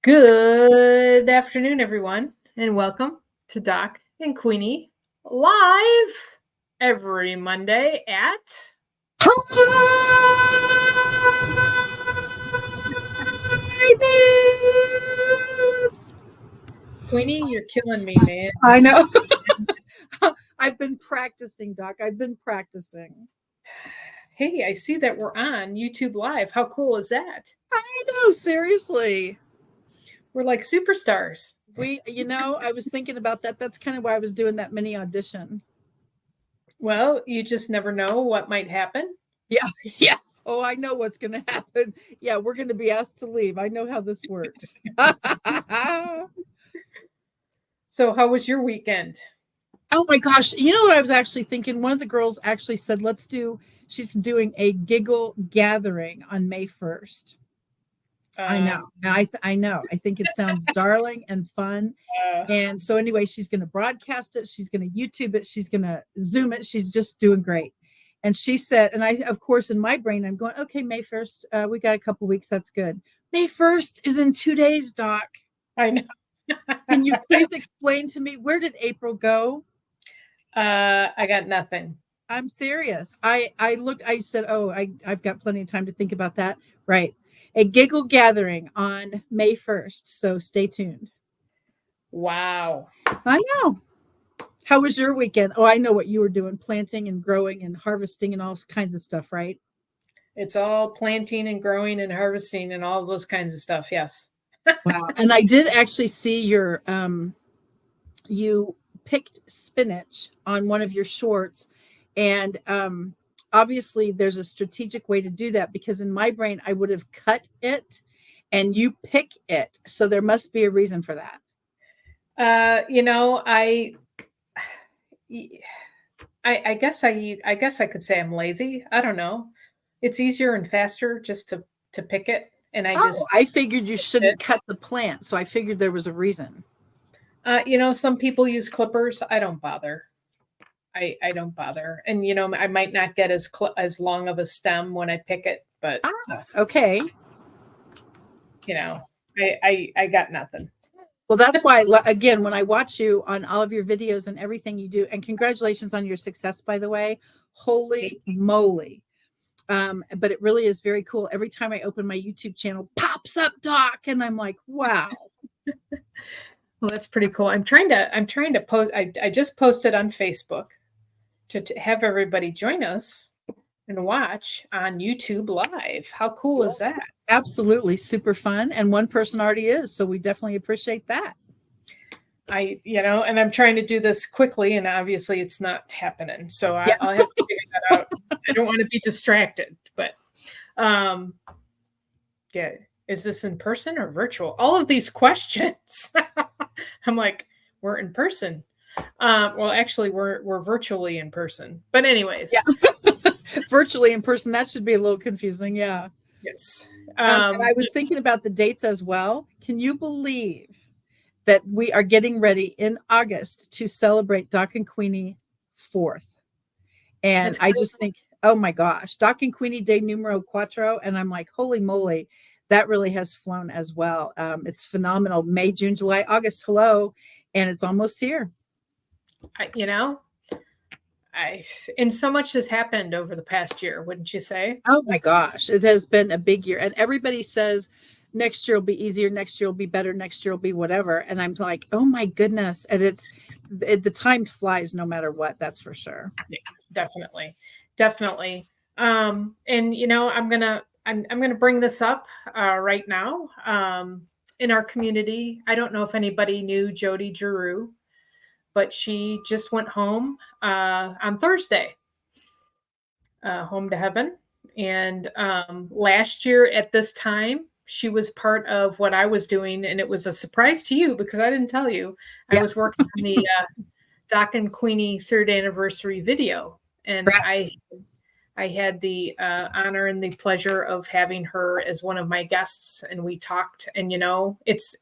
Good afternoon, everyone, and welcome to Doc and Queenie live every Monday at Queenie. You're killing me, man. I know. I've been practicing, Doc. I've been practicing. Hey, I see that we're on YouTube Live. How cool is that? I know, seriously. We're like superstars. I was thinking about that. That's kind of why I was doing that mini audition. Well, you just never know what might happen. Yeah, yeah. Oh, I know what's going to happen. Yeah, we're going to be asked to leave. I know how this works. So, how was your weekend? Oh my gosh. You know what I was actually thinking? One of the girls actually said, she's doing a giggle gathering on May 1st. I know. I know. I think it sounds darling and fun. And so anyway, she's going to broadcast it. She's going to YouTube it. She's going to Zoom it. She's just doing great. And she said, and I, of course, in my brain, I'm going, okay, May 1st, we got a couple weeks. That's good. May 1st is in 2 days, Doc. I know. Can you please explain to me, where did April go? I got nothing. I'm serious. I said, oh, I've got plenty of time to think about that. Right. A giggle gathering on May 1st. So stay tuned. Wow. I know. How was your weekend? Oh, I know what you were doing, planting and growing and harvesting and all kinds of stuff, right? It's all planting and growing and harvesting and all those kinds of stuff. Yes. Wow. And I did actually see your you picked spinach on one of your shorts. And obviously there's a strategic way to do that, because in my brain I would have cut it and you pick it. So there must be a reason for that. I guess I could say I'm lazy. I don't know. It's easier and faster just to pick it, and I figured you shouldn't cut the plant, so I figured there was a reason. Some people use clippers. I don't bother. I don't bother, and I might not get as long of a stem when I pick it, but okay. I got nothing. Well, that's why, again, when I watch you on all of your videos and everything you do, and congratulations on your success, by the way, holy moly. But it really is very cool. Every time I open my YouTube channel, pops up Doc, and I'm like, wow. Well, that's pretty cool. I'm trying to post. I just posted on Facebook to have everybody join us and watch on YouTube Live. How cool is that? Absolutely. Super fun. And one person already is. So we definitely appreciate that. And I'm trying to do this quickly, and obviously it's not happening. So I'll have to figure that out. I don't want to be distracted, but yeah. Is this in person or virtual? All of these questions. I'm like, we're in person. Well, actually, we're virtually in person. But anyways. Yeah. Virtually in person. That should be a little confusing. Yeah. Yes. And I was thinking about the dates as well. Can you believe that we are getting ready in August to celebrate Doc and Queenie 4th? And I just think, oh my gosh, Doc and Queenie Day Numero Cuatro. And I'm like, holy moly, that really has flown as well. It's phenomenal. May, June, July, August. Hello. And it's almost here. And so much has happened over the past year, wouldn't you say? Oh my gosh, it has been a big year. And everybody says next year will be easier, next year will be better, next year will be whatever. And I'm like, oh my goodness. And the time flies no matter what, that's for sure. Yeah, definitely. And I'm gonna bring this up right now. In our community, I don't know if anybody knew Jody Giroux, but she just went home on Thursday, home to heaven. And last year at this time, she was part of what I was doing, and it was a surprise to you because I didn't tell you. I was working on the Doc and Queenie 3rd anniversary video, and I had the honor and the pleasure of having her as one of my guests, and we talked. And it's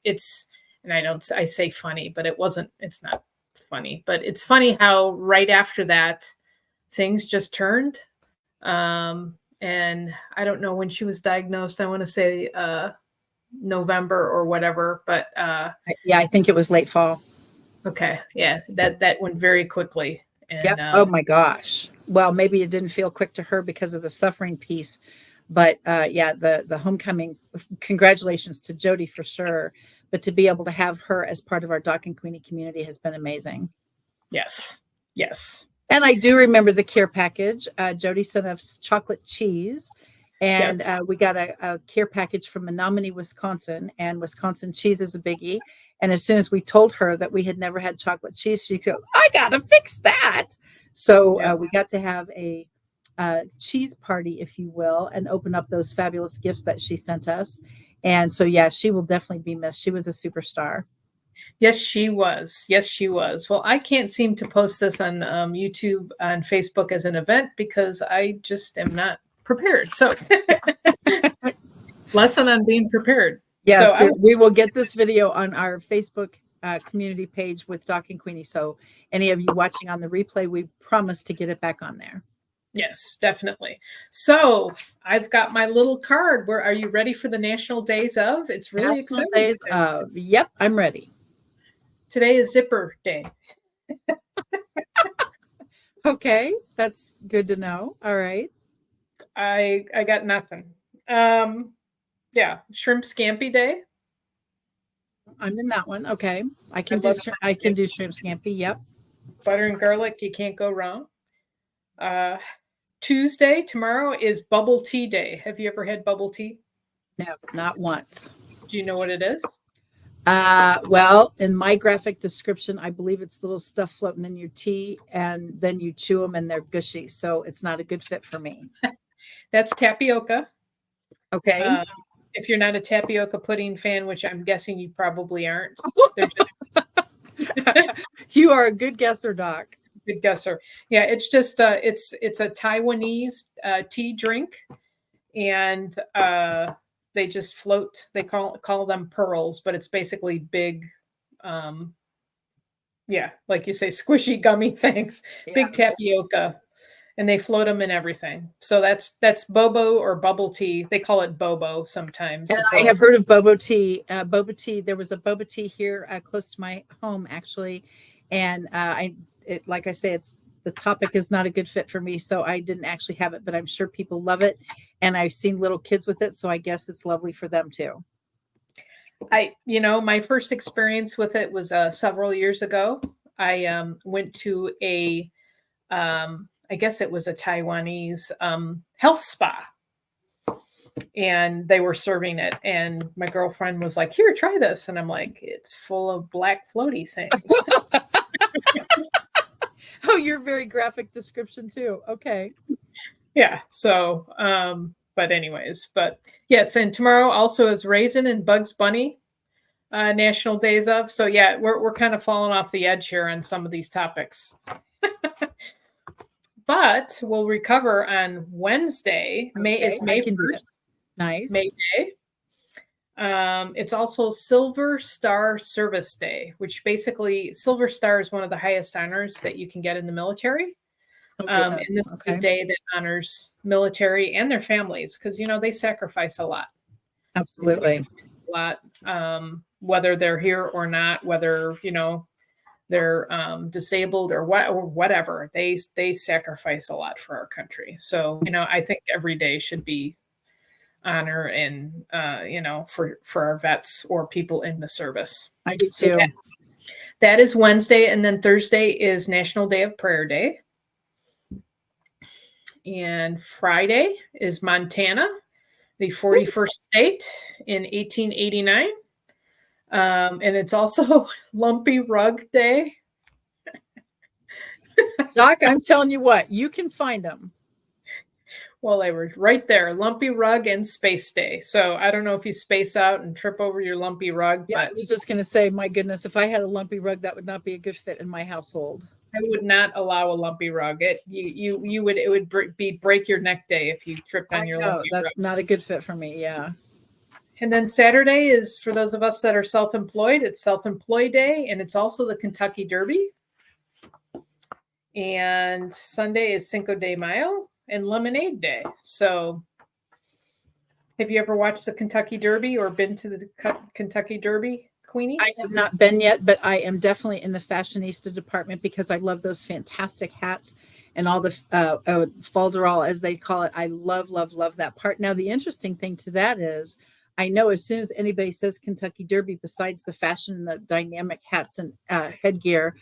and I say funny, but it's not funny, but it's funny how right after that things just turned. And I don't know when she was diagnosed. I want to say November or whatever. But Yeah, I think it was late fall. okay, yeah, that went very quickly. Yep. And Oh my gosh. Well, maybe it didn't feel quick to her because of the suffering piece, but yeah, the homecoming. Congratulations to Jody for sure. But to be able to have her as part of our Doc and Queenie community has been amazing. yes, yes, And I do remember the care package. Jody sent us chocolate cheese, and yes. we got a care package from Menominee, Wisconsin, and Wisconsin cheese is a biggie. And as soon as we told her that we had never had chocolate cheese, she goes, "I gotta fix that." So Yeah. we got to have a cheese party, if you will, and open up those fabulous gifts that she sent us. And so, yeah, she will definitely be missed. She was a superstar. Yes, she was. Yes, she was. Well, I can't seem to post this on YouTube and Facebook as an event because I just am not prepared. So, lesson on being prepared. So, Yes, we will get this video on our Facebook community page with Doc and Queenie. So any of you watching on the replay, we promise to get it back on there. yes, definitely. So, I've got my little card. Where are you ready for the National Days of? It's really National exciting. Days of, yep, I'm ready. Today is Zipper Day. Okay, that's good to know. All right. I got nothing. Yeah, Shrimp Scampi Day. I'm in that one. Okay. I I can do love I can do shrimp scampi. Yep. butter and garlic. You can't go wrong. Tuesday, tomorrow, is bubble tea day. Have you ever had bubble tea? No, not once. Do you know what it is? Well, in my graphic description, I believe it's little stuff floating in your tea and then you chew them and they're gushy. So it's not a good fit for me. That's tapioca. Okay. If you're not a tapioca pudding fan, which I'm guessing you probably aren't, You are a good guesser, Doc. good guesser. Yeah, it's just it's a Taiwanese tea drink, and they just float. They call them pearls, but it's basically big. Yeah, like you say, squishy gummy things, Yeah. big tapioca, and they float them in everything. So that's bobo or bubble tea. They call it bobo sometimes. And I have heard of boba tea. Boba tea. There was a boba tea here close to my home, actually, and like I say, it's the topic is not a good fit for me, so I didn't actually have it. But I'm sure people love it, and I've seen little kids with it, so I guess it's lovely for them too. My first experience with it was several years ago. I went to I guess it was a Taiwanese health spa, and they were serving it. And my girlfriend was like, "Here, try this," and I'm like, "It's full of black floaty things." Oh, you're very graphic description too. Okay. Yeah. So, but yes, and tomorrow also is Raisin and Bugs Bunny National Days of. So yeah, we're kind of falling off the edge here on some of these topics. But we'll recover on Wednesday. May Okay, is May I can do 1st. that. Nice. May Day. It's also Silver Star Service Day, which basically Silver Star is one of the highest honors that you can get in the military. And this is a day that honors military and their families because they sacrifice a lot. Absolutely. A lot, whether they're here or not, whether they're disabled or whatever. They sacrifice a lot for our country. So I think every day should be honor and for our vets or people in the service. I do too. So that is Wednesday, and then Thursday is National Day of Prayer Day. And Friday is Montana, the 41st state in 1889. And it's also Lumpy Rug Day. Doc, I'm telling you what, you can find them. Well, they were right there, Lumpy Rug and Space Day. So I don't know if you space out and trip over your lumpy rug. Yeah, but I was just going to say, my goodness, if I had a lumpy rug, that would not be a good fit in my household. I would not allow a lumpy rug. It would be break your neck day if you tripped on your lumpy rug. That's not a good fit for me. Yeah. And then Saturday is for those of us that are self-employed. It's Self-Employed Day, and it's also the Kentucky Derby. And Sunday is Cinco de Mayo and Lemonade Day. So Have you ever watched the Kentucky Derby or been to the Kentucky Derby, Queenie? I have not been yet, but I am definitely in the fashionista department because I love those fantastic hats and all the falderall, as they call it. I love, love, love that part. Now, the interesting thing to that is, I know as soon as anybody says Kentucky Derby, besides the fashion, the dynamic hats and headgear,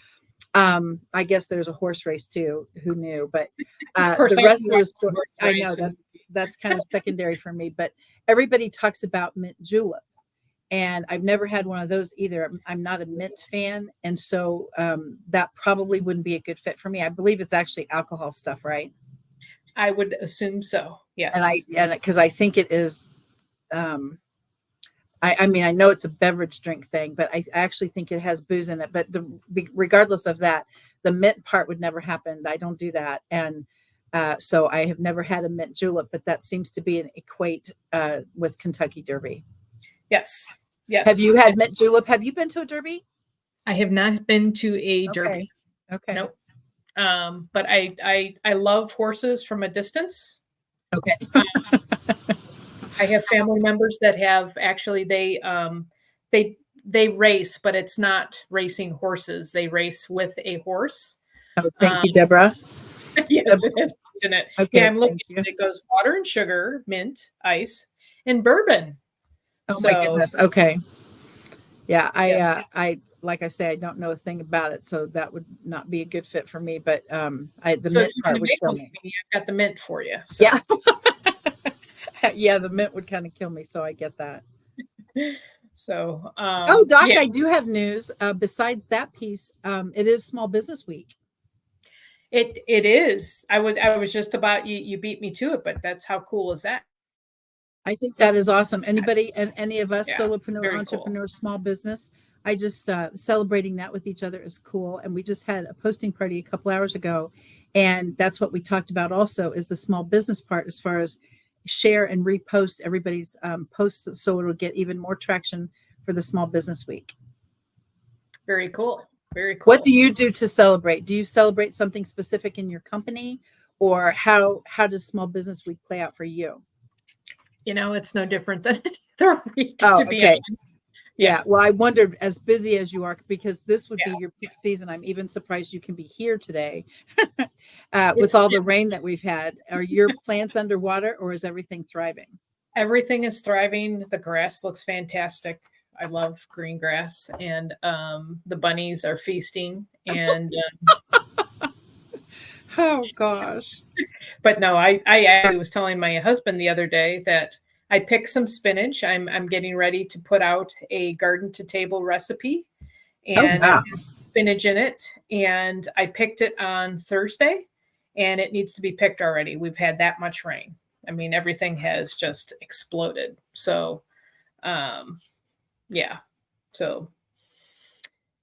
I guess there's a horse race too. Who knew? But Of course, the I rest can of watch the story, the horse I know race and that's kind of secondary for me. But everybody talks about mint julep, and I've never had one of those either. I'm not a mint fan, and so that probably wouldn't be a good fit for me. I believe it's actually alcohol stuff, right? I would assume so. And Yes. because I think it is. Um, I mean, I know it's a beverage drink thing, but I actually think it has booze in it. But regardless of that, the mint part would never happen. I don't do that, and so I have never had a mint julep. But that seems to be an equate with Kentucky Derby. Yes. Have you Yes. had mint julep? Have you been to a derby? I have not been to a Okay. derby. Okay. Nope. But I love horses from a distance. Okay. I have family members that have actually they they race, but it's not racing horses. They race with a horse. Oh, thank Um, you, Deborah. yes, it has booze in it. Yeah, Okay. I'm looking Thank you. at it. It goes water and sugar, mint, ice, and bourbon. Oh my So goodness. Okay. Yeah. yes. I like I say, I don't know a thing about it, so that would not be a good fit for me. But the So if mint you're part gonna would make kill one, me. I've got the mint for you. So Yeah. Yeah, the mint would kind of kill me, so I get that. so Oh, Doc, yeah, I do have news. Besides that piece, it is Small Business Week. it is. I was just about you beat me to it, but that's how cool is that? I think that is awesome. Anybody and any of us, Yeah, solopreneur, very cool. entrepreneur, small business, I just celebrating that with each other is cool. And we just had a posting party a couple hours ago, and that's what we talked about. Also, is the small business part as far as share and repost everybody's posts, so it'll get even more traction for the Small Business Week. Very cool. Very What cool. do you do to celebrate? Do you celebrate something specific in your company, or how does Small Business Week play out for you? It's no different than any other week, Oh, to be okay. honest. Yeah, Yeah. Well, I wondered, as busy as you are, because this would be yeah. your peak season. I'm even surprised you can be here today with It's all the rain that we've had. Are your plants underwater, or is everything thriving? everything is thriving. The grass looks fantastic. I love green grass, and the bunnies are feasting. And Oh gosh. but no, I was telling my husband the other day that I picked some spinach. I'm getting ready to put out a garden to table recipe, Oh and it wow. has spinach in it. And I picked it on Thursday, and it needs to be picked already. We've had that much rain. I mean, everything has just exploded. So, yeah, so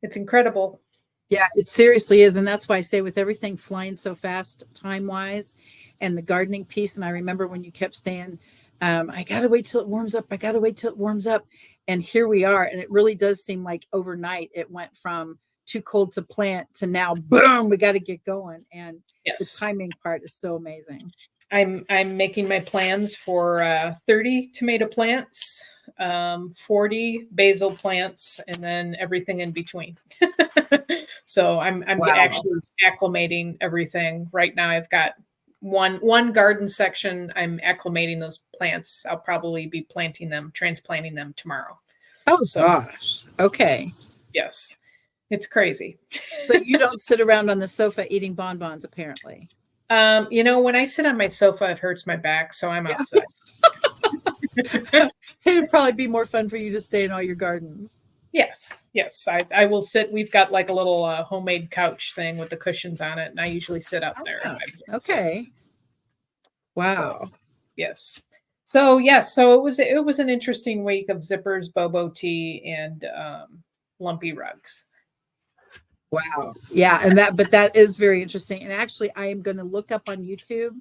it's incredible. Yeah, it seriously is. And that's why I say, with everything flying so fast, time wise, and the gardening piece. And I remember when you kept saying, I got to wait till it warms up. I got to wait till it warms up. And here we are. And it really does seem like overnight it went from too cold to plant to now, boom, we got to get going. And the Yes. timing part is so amazing. I'm making my plans for 30 tomato plants, 40 basil plants, and then everything in between. So I'm Wow. actually acclimating everything right now. I've got one garden section. I'm acclimating those plants. I'll probably be planting them, transplanting them tomorrow. Oh So gosh. Okay. yes, it's crazy. So you don't sit around on the sofa eating bonbons, apparently. When I sit on my sofa, it hurts my back, so I'm Yeah. outside. It'd probably be more fun for you to stay in all your gardens. Yes, yes. I will sit. We've got like a little homemade couch thing with the cushions on it, and I usually sit up there. Oh, So, okay. so Wow. yes. So yes. So it was an interesting week of zippers, bobo tea, and lumpy rugs. Wow. Yeah, but that is very interesting. And actually, I am going to look up on YouTube.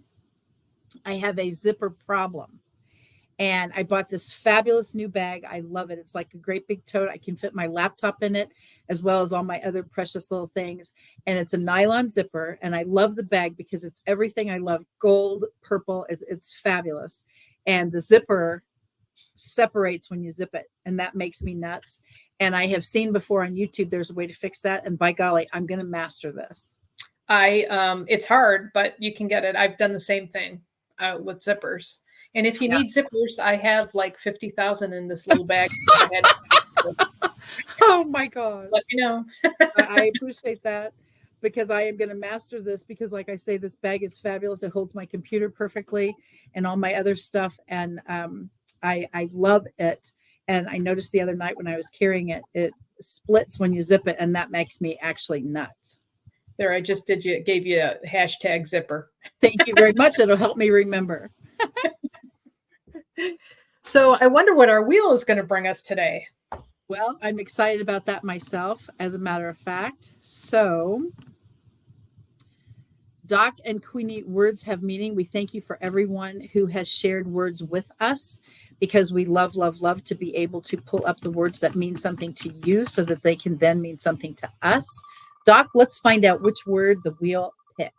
I have a zipper problem. And I bought this fabulous new bag. I love it. It's like a great big tote. I can fit my laptop in it, as well as all my other precious little things. And it's a nylon zipper. And I love the bag because it's everything I love: gold, purple. It's fabulous. And the zipper separates when you zip it, and that makes me nuts. And I have seen before on YouTube there's a way to fix that, and by golly, I'm going to master this. It's hard, but you can get it. I've done the same thing with zippers. And if you need zippers, I have like 50,000 in this little bag. Oh my God. Let me know. I appreciate that, because I am going to master this, because like I say, this bag is fabulous. It holds my computer perfectly and all my other stuff. And I love it. And I noticed the other night when I was carrying it, it splits when you zip it. And that makes me actually nuts. There, I just gave you a hashtag zipper. Thank you very much. It'll help me remember. So I wonder what our wheel is going to bring us today. Well, I'm excited about that myself, as a matter of fact. So, Doc and Queenie, words have meaning. We thank you for everyone who has shared words with us, because we love, love, love to be able to pull up the words that mean something to you so that they can then mean something to us. Doc, let's find out which word the wheel picks.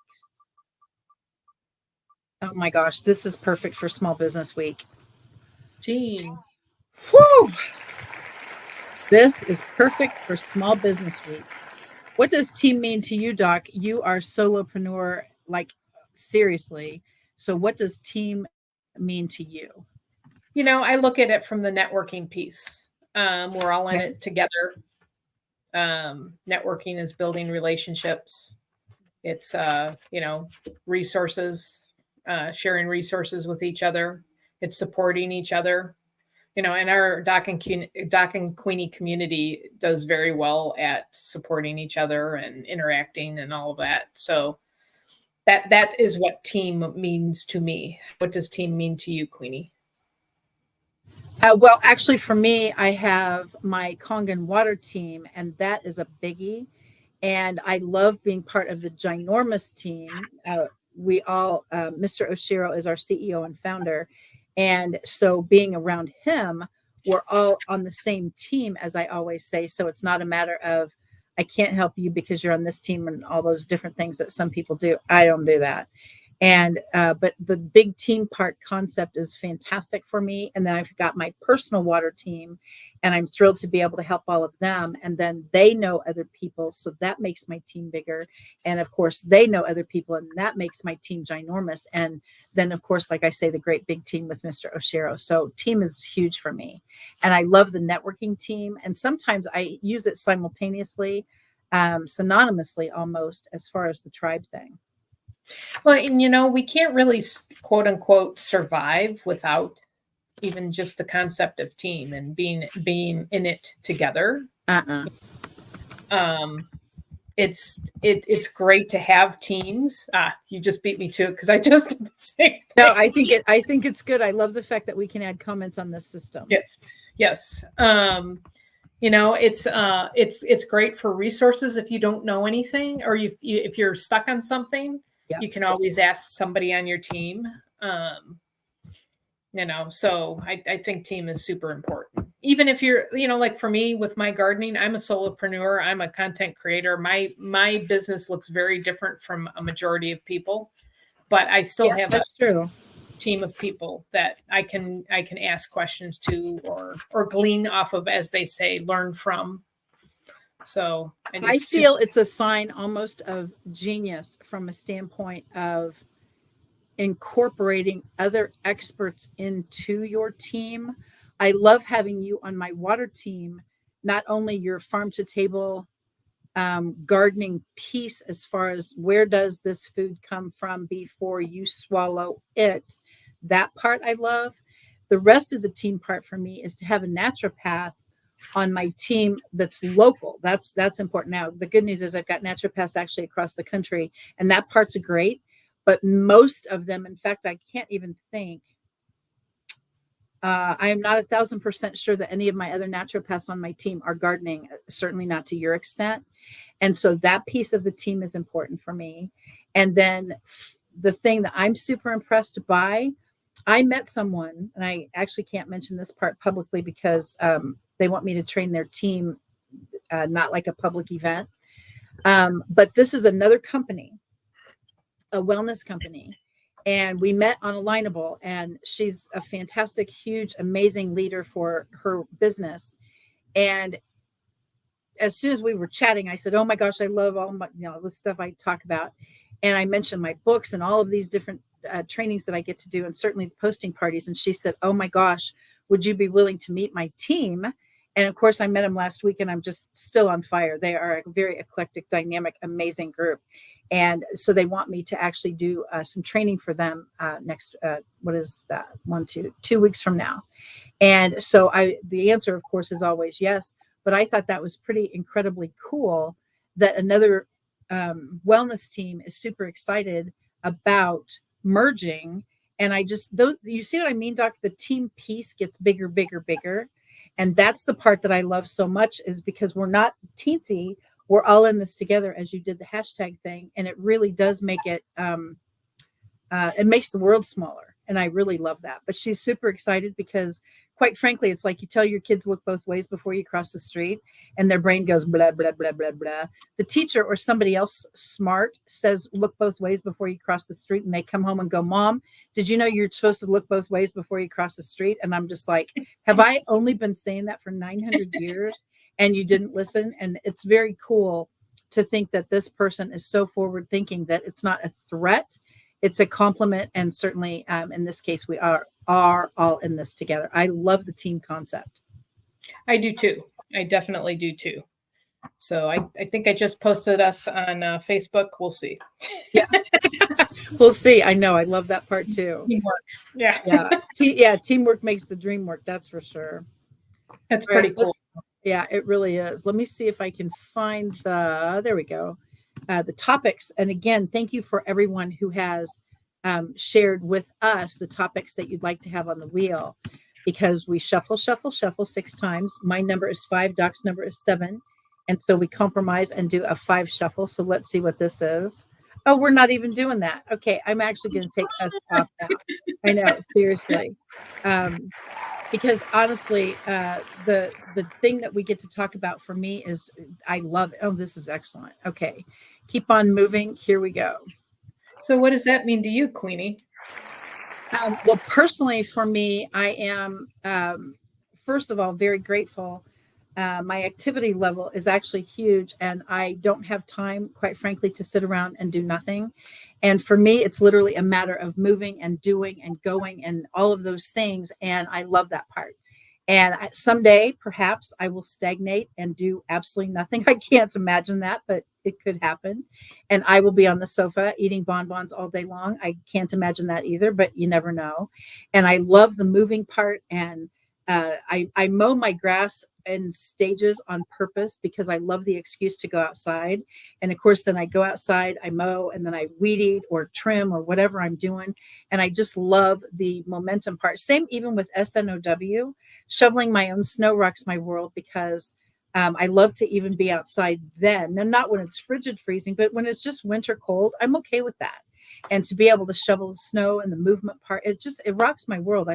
Oh my gosh, this is perfect for Small Business Week. Team. Whew. This is perfect for Small Business Week. What does team mean to you, Doc? You are solopreneur, like seriously. So what does team mean to you? You know, I look at it from the networking piece. We're all in it together. Networking is building relationships. It's, resources, sharing resources with each other. It's supporting each other. And our Doc and Queenie community does very well at supporting each other and interacting and all of that. So that is what team means to me. What does team mean to you, Queenie? Well, actually, for me, I have my Kangen water team, and that is a biggie. And I love being part of the ginormous team. Mr. Oshiro is our CEO and founder. And so being around him, we're all on the same team, as I always say. So it's not a matter of, I can't help you because you're on this team and all those different things that some people do. I don't do that. And but the big team part concept is fantastic for me. And then I've got my personal water team, and I'm thrilled to be able to help all of them. And then they know other people, so that makes my team bigger. And of course, they know other people, and that makes my team ginormous. And then, of course, like I say, the great big team with Mr. Oshiro. So team is huge for me, and I love the networking team. And sometimes I use it simultaneously, synonymously almost, as far as the tribe thing. Well, and we can't really quote unquote survive without even just the concept of team and being in it together. It's great to have teams. You just beat me to it because I just did the same thing. No, I think it's good. I love the fact that we can add comments on this system. Yes. It's great for resources if you don't know anything, or if you're stuck on something. Yeah. You can always ask somebody on your team. So I think team is super important. Even if you're, like for me with my gardening, I'm a solopreneur. I'm a content creator. My business looks very different from a majority of people, but I still have a team of people that I can ask questions to or glean off of, as they say, learn from. So I feel it's a sign almost of genius from a standpoint of incorporating other experts into your team. I love having you on my water team, not only your farm to table gardening piece, as far as where does this food come from before you swallow it. That part I love. The rest of the team part for me is to have a naturopath on my team that's local. That's important. Now, the good news is I've got naturopaths actually across the country, and that part's great. But most of them, in fact, I can't even think. I am not 1,000% sure that any of my other naturopaths on my team are gardening, certainly not to your extent. And so that piece of the team is important for me. And then the thing that I'm super impressed by, I met someone, and I actually can't mention this part publicly because they want me to train their team, not like a public event. But this is another company, a wellness company. and we met on Alignable, and she's a fantastic, huge, amazing leader for her business. And as soon as we were chatting, I said, "Oh my gosh, I love all my, the stuff I talk about." And I mentioned my books and all of these different trainings that I get to do, and certainly the posting parties. And she said, "Oh my gosh, would you be willing to meet my team?" And of course, I met them last week, and I'm just still on fire. They are a very eclectic, dynamic, amazing group. And so they want me to actually do some training for them next, what is that? 2 weeks from now. And so the answer, of course, is always yes. But I thought that was pretty incredibly cool that another wellness team is super excited about merging. And you see what I mean, Doc? The team piece gets bigger, bigger, bigger. And that's the part that I love so much, is because we're not teensy. We're all in this together, as you did the hashtag thing. And it really does make it makes the world smaller. And I really love that. But she's super excited because, quite frankly, it's like you tell your kids look both ways before you cross the street, and their brain goes blah, blah, blah, blah, blah. The teacher or somebody else smart says look both ways before you cross the street, and they come home and go, "Mom, did you know you're supposed to look both ways before you cross the street?" And I'm just like, have I only been saying that for 900 years and you didn't listen? And it's very cool to think that this person is so forward thinking that it's not a threat. It's a compliment, and certainly in this case, we are all in this together. I love the team concept. I do too. I definitely do too. So I think I just posted us on Facebook. We'll see. Yeah, we'll see. I know. I love that part too. Teamwork. Yeah. Yeah. Teamwork makes the dream work. That's for sure. That's pretty cool. Yeah, it really is. Let me see if I can find there we go. The topics. And again, thank you for everyone who has shared with us the topics that you'd like to have on the wheel, because we shuffle 6 times. My number is 5, Doc's number is 7. And so we compromise and do a 5 shuffle. So let's see what this is. Oh, we're not even doing that. Okay, I'm actually going to take us off now. I know, seriously. Because honestly, the thing that we get to talk about for me is, I love it. Oh, this is excellent. Okay, keep on moving. Here we go. So what does that mean to you, Queenie? Well, personally, for me, I am, first of all, very grateful. My activity level is actually huge, and I don't have time, quite frankly, to sit around and do nothing. And for me, it's literally a matter of moving and doing and going and all of those things. And I love that part. And someday, perhaps I will stagnate and do absolutely nothing. I can't imagine that, but it could happen. And I will be on the sofa eating bonbons all day long. I can't imagine that either, but you never know. And I love the moving part. And I mow my grass in stages on purpose because I love the excuse to go outside. And of course, then I go outside, I mow, and then I weed eat or trim or whatever I'm doing. And I just love the momentum part. Same even with SNOW. Shoveling my own snow rocks my world, because I love to even be outside then. Now, not when it's frigid freezing, but when it's just winter cold, I'm okay with that. And to be able to shovel the snow and the movement part, it rocks my world.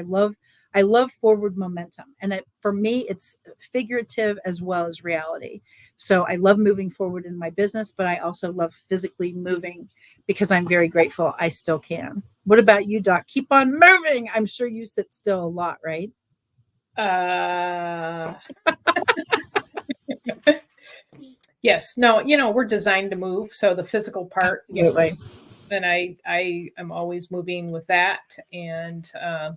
I love forward momentum. And for me, it's figurative as well as reality. So I love moving forward in my business, but I also love physically moving because I'm very grateful I still can. What about you, Doc? Keep on moving. I'm sure you sit still a lot, right? Yes. No, we're designed to move. So the physical part. Absolutely. Yes. And I am always moving with that, and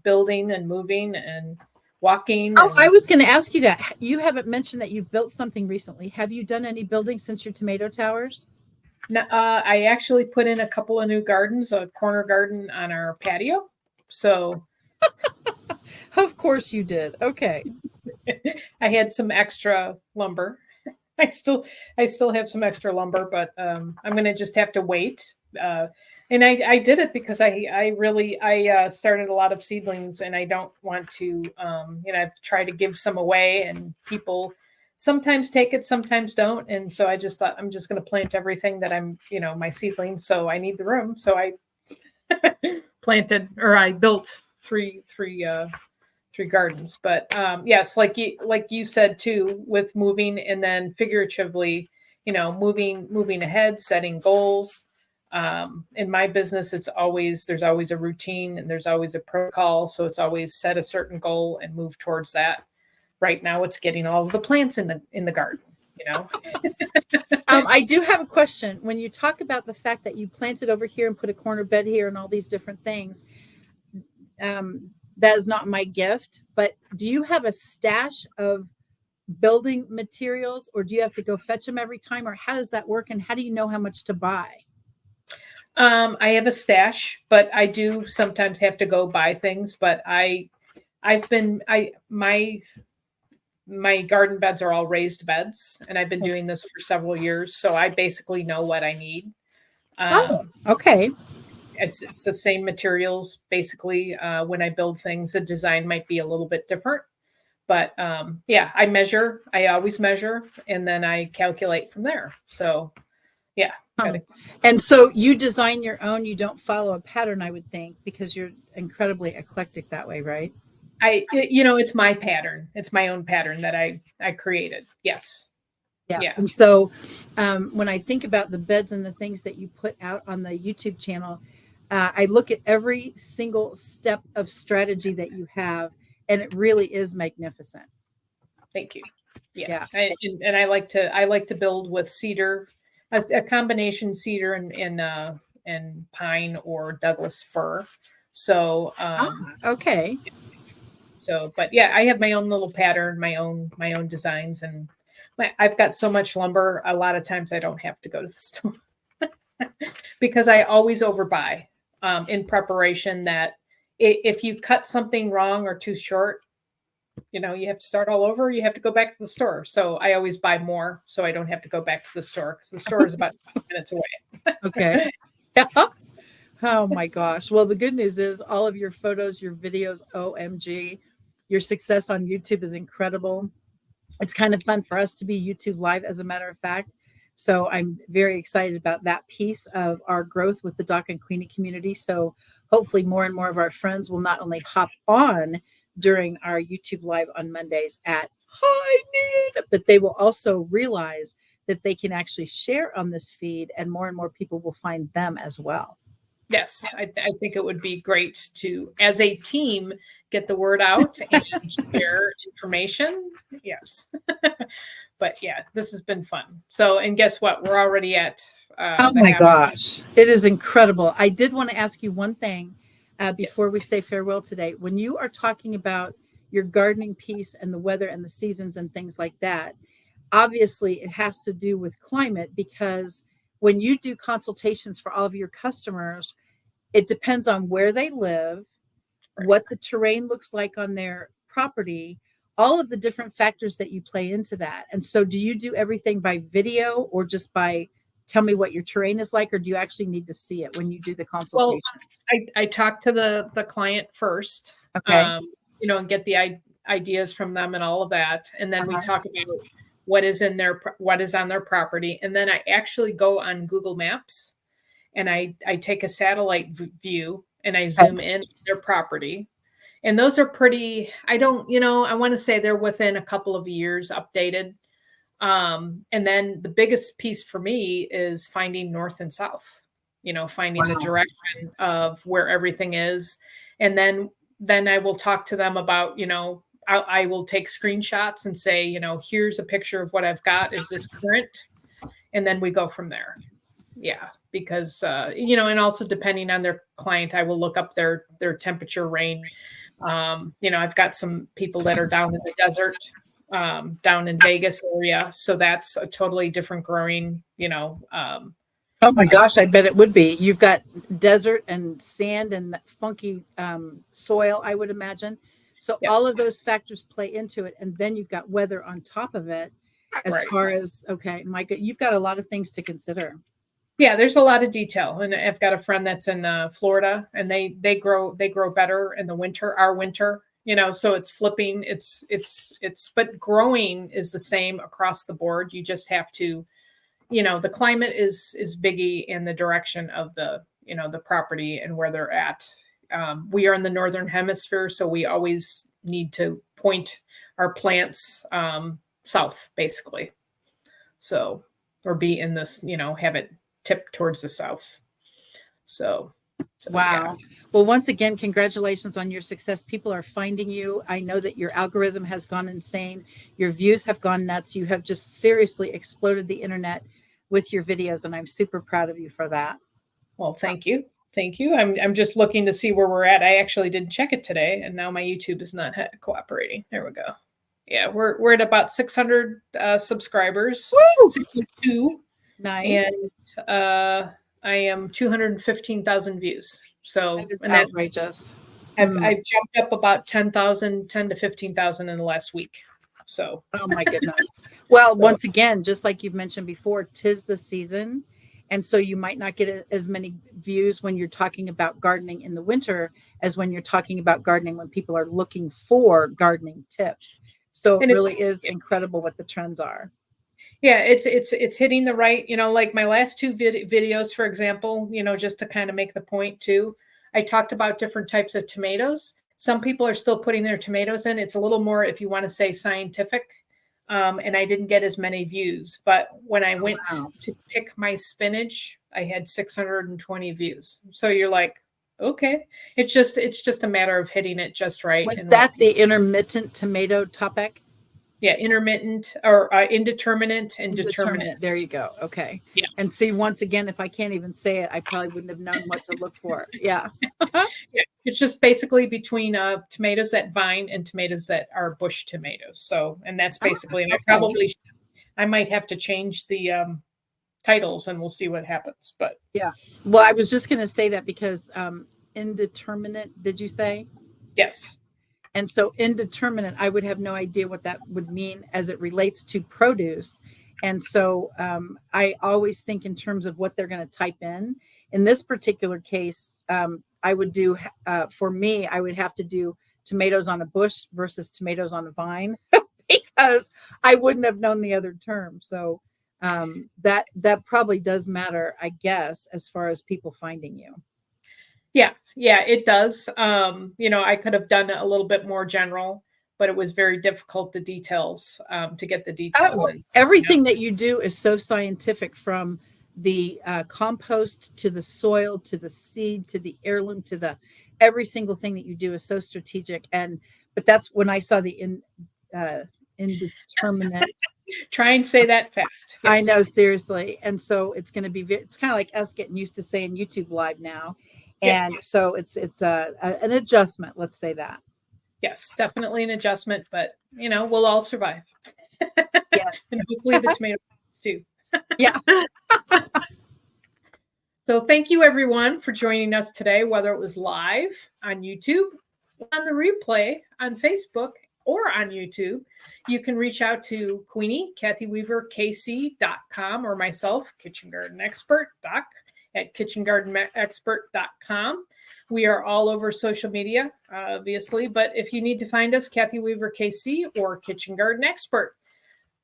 building and moving and walking. Oh, I was going to ask you that. You haven't mentioned that you've built something recently. Have you done any building since your tomato towers? No, I actually put in a couple of new gardens, a corner garden on our patio. So of course you did. Okay. I had some extra lumber. I still have some extra lumber, but I'm going to just have to wait. And I did it because I really started a lot of seedlings, and I don't want to, I've tried to give some away, and people sometimes take it, sometimes don't. And so I just thought, I'm just going to plant everything that I'm, my seedlings. So I need the room. So I I built three gardens. But yes, like you said too, with moving, and then figuratively, moving ahead, setting goals. In my business, there's always a routine and there's always a protocol. So it's always set a certain goal and move towards that. Right now it's getting all of the plants in the garden, you know. I do have a question. When you talk about the fact that you planted over here and put a corner bed here and all these different things, that is not my gift, but do you have a stash of building materials, or do you have to go fetch them every time, or how does that work, and how do you know how much to buy? I have a stash, but I do sometimes have to go buy things, but I've been I my garden beds are all raised beds and I've been doing this for several years, so I basically know what I need. Oh, Um, okay. it's the same materials basically. When I build things, the design might be a little bit different, but yeah, I always measure and then I calculate from there. So yeah, Huh. gotta And so you design your own, you don't follow a pattern, I would think, because you're incredibly eclectic that way, right? it's my pattern. It's my own pattern that I created. Yes. Yeah. Yeah. And so when I think about the beds and the things that you put out on the YouTube channel, I look at every single step of strategy that you have, and it really is magnificent. Thank you. Yeah. Yeah. And I like to build with cedar, a combination cedar and pine or Douglas fir. So Okay. but yeah, I have my own little pattern, my own designs, and I've got so much lumber. A lot of times I don't have to go to the store because I always overbuy in preparation. That if you cut something wrong or too short, you have to start all over. You have to go back to the store. So I always buy more, so I don't have to go back to the store because the store is about 5 minutes Okay. away. Yeah. Oh my gosh. Well, the good news is all of your photos, your videos, OMG, your success on YouTube is incredible. It's kind of fun for us to be YouTube live, as a matter of fact. So I'm very excited about that piece of our growth with the Doc and Queenie community. So hopefully more and more of our friends will not only hop on during our YouTube live on Mondays at high noon, but they will also realize that they can actually share on this feed and more people will find them as well. Yes, I think it would be great to, as a team, get the word out and share information. Yes. But yeah, this has been fun. So, and guess what? We're already at Oh the my half. gosh, it is incredible. I did want to ask you one thing before Yes. we say farewell today. When you are talking about your gardening piece and the weather and the seasons and things like that, obviously it has to do with climate because when you do consultations for all of your customers, it depends on where they live, Right. what the terrain looks like on their property, all of the different factors that you play into that. And so, do you do everything by video or just by tell me what your terrain is like, or do you actually need to see it when you do the Well, consultations? I talk to the client first, Okay. and get the ideas from them and all of that, and then we Uh-huh. talk about what is on their property, and then I actually go on Google Maps and I take a satellite view and I Okay. zoom in on their property. And those are pretty, I don't, I want to say they're within a couple of years updated. And then the biggest piece for me is finding north and south, finding the Wow. direction of where everything is. And then I will talk to them about, I will take screenshots and say, here's a picture of what I've got. Is this current? And then we go from there. Yeah, because and also depending on their client, I will look up their temperature range. I've got some people that are down in the desert, down in Vegas area, so that's a totally different growing. Oh my gosh, I bet it would be. You've got desert and sand and funky soil, I would imagine. So all Yes, of those factors play into it, and then you've got weather on top of it. As right. far as okay, Micah, you've got a lot of things to consider. Yeah, there's a lot of detail, and I've got a friend that's in Florida, and they grow better in the winter, our winter. So it's flipping. But growing is the same across the board. You just have to, the climate is biggie in the direction of the property and where they're at. We are in the northern hemisphere, so we always need to point our plants south, basically. So, or be in this, have it tip towards the south. So wow. Yeah. Well, once again, congratulations on your success. People are finding you. I know that your algorithm has gone insane. Your views have gone nuts. You have just seriously exploded the internet with your videos, and I'm super proud of you for that. Well, thank you. Thank you. I'm just looking to see where we're at. I actually didn't check it today, and now my YouTube is not cooperating. There we go. Yeah, we're at about 600 subscribers, Woo! 62, Nice. and I am 215,000 views. So, That is and that's outrageous. I've jumped up about 10,000, 10 to 15,000 in the last week. So, Oh my goodness. Well, so once again, just like you've mentioned before, 'tis the season. And so you might not get as many views when you're talking about gardening in the winter as when you're talking about gardening when people are looking for gardening tips. So it and it really is incredible what the trends are. yeah, it's hitting the right, like my last two videos, for example, just to kind of make the point too. I talked about different types of tomatoes. Some people are still putting their tomatoes in. It's a little more, if you want to say, scientific. And I didn't get as many views, but when I went Wow. to pick my spinach, I had 620 views. So you're like, okay, it's just a matter of hitting it just right. Was And what that the intermittent tomato topic? Yeah, intermittent or indeterminate and determinate. Indeterminate. There you go. Okay. Yeah. And see, once again, if I can't even say it, I probably wouldn't have known what to look for. Yeah. Yeah, it's just basically between tomatoes that vine and tomatoes that are bush tomatoes. So, and that's basically, and Okay. I might have to change the titles and we'll see what happens. But Yeah. Well, I was just going to say that because indeterminate, did you say? yes. And so indeterminate, I would have no idea what that would mean as it relates to produce. And so I always think in terms of what they're going to type in. In this particular case, I would do, for me, I would have to do tomatoes on a bush versus tomatoes on a vine because I wouldn't have known the other term. So that probably does matter, I guess, as far as people finding you. Yeah, it does. I could have done it a little bit more general, but it was very difficult, the details, to get the details Oh, in. everything that you do is so scientific, from the compost to the soil to the seed to the heirloom to the every single thing that you do is so strategic. And but that's when I saw the indeterminate. Try and say that fast. I Yes. know, seriously. And so it's going to be it's kind of like us getting used to saying YouTube live now. Yeah. And so it's an adjustment, let's say that. Yes, definitely an adjustment, but we'll all survive. Yes. And hopefully the tomato too. Yeah. So thank you everyone for joining us today, whether it was live on YouTube, on the replay on Facebook, or on YouTube. You can reach out to Queenie, KathyWeaverKC.com, or myself, Kitchen Garden Expert, Doc, at kitchengardenexpert.com. We are all over social media, obviously, but if you need to find us, Kathy Weaver KC or Kitchen Garden Expert.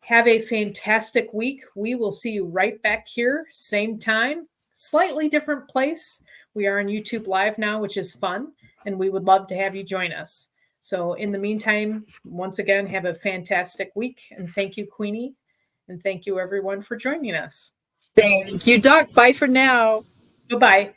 Have a fantastic week. We will see you right back here, same time, slightly different place. We are on YouTube Live now, which is fun, and we would love to have you join us. So in the meantime, once again, have a fantastic week, and thank you, Queenie, and thank you everyone for joining us. Thank you, Doc. Bye for now. Goodbye.